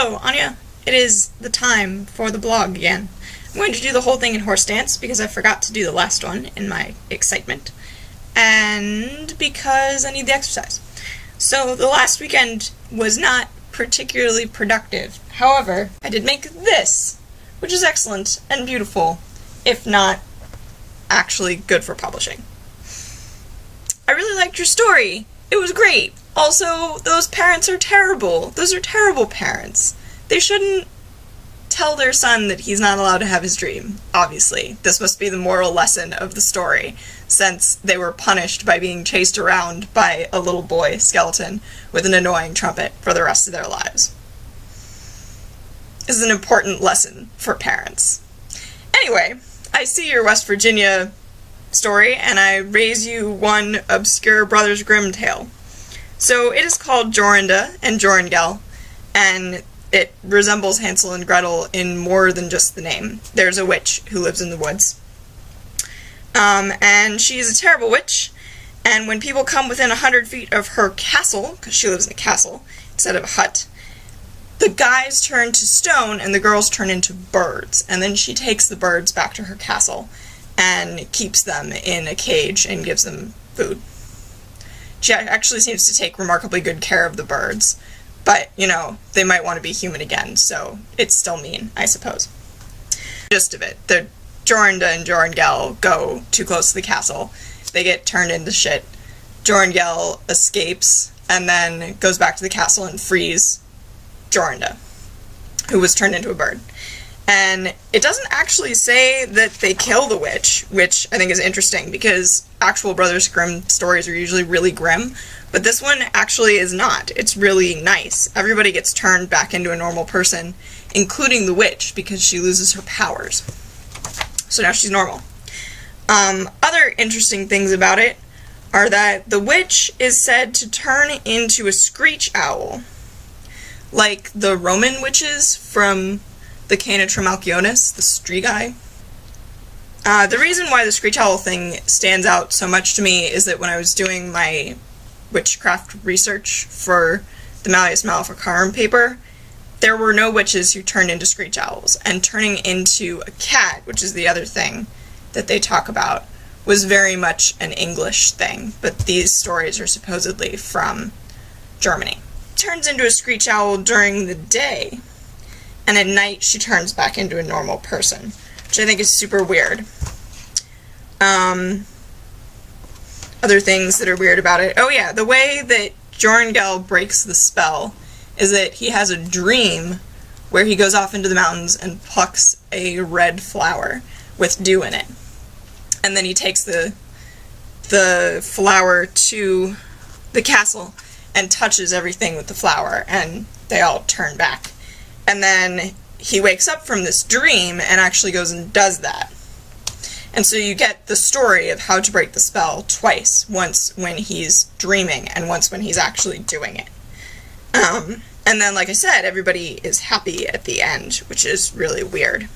So, Anya, it is the time for the blog again. I'm going to do the whole thing in horse dance because I forgot to do the last one in my excitement, and because I need the exercise. So, the last weekend was not particularly productive. However, I did make this, which is excellent and beautiful, if not actually good for publishing. I really liked your story. It was great. Also, those parents are terrible. Those are terrible parents. They shouldn't tell their son that he's not allowed to have his dream, obviously. This must be the moral lesson of the story, since they were punished by being chased around by a little boy skeleton with an annoying trumpet for the rest of their lives. This is an important lesson for parents. Anyway, I see your West Virginia story, and I raise you one obscure Brothers Grimm tale. So it is called Jorinda and Jorringel, and it resembles Hansel and Gretel in more than just the name. There's a witch who lives in the woods. And she's a terrible witch, and when people come within 100 feet of her castle, because she lives in a castle instead of a hut, the guys turn to stone and the girls turn into birds, and then she takes the birds back to her castle and keeps them in a cage and gives them food. She actually seems to take remarkably good care of the birds, but, you know, they might want to be human again, so it's still mean, I suppose. Gist of it, the Jorinda and Jorringel go too close to the castle. They get turned into shit. Jorringel escapes and then goes back to the castle and frees Jorinda, who was turned into a bird. And it doesn't actually say that they kill the witch, which I think is interesting, because actual Brothers Grimm stories are usually really grim, but this one actually is not. It's really nice. Everybody gets turned back into a normal person, including the witch, because she loses her powers. So now she's normal. Other interesting things about it are that the witch is said to turn into a screech owl, like the Roman witches from the Cana Trimalchionis, the Strigae. The reason why the screech owl thing stands out so much to me is that when I was doing my witchcraft research for the Malleus Maleficarum paper, there were no witches who turned into screech owls, and turning into a cat, which is the other thing that they talk about, was very much an English thing, but these stories are supposedly from Germany. Turns into a screech owl during the day, and at night she turns back into a normal person, which I think is super weird. Other things that are weird about it. Oh yeah, the way that Jorringel breaks the spell is that he has a dream where he goes off into the mountains and plucks a red flower with dew in it. And then he takes the flower to the castle and touches everything with the flower, and they all turn back. And then he wakes up from this dream and actually goes and does that. And so you get the story of how to break the spell twice, once when he's dreaming and once when he's actually doing it. And then, like I said, everybody is happy at the end, which is really weird.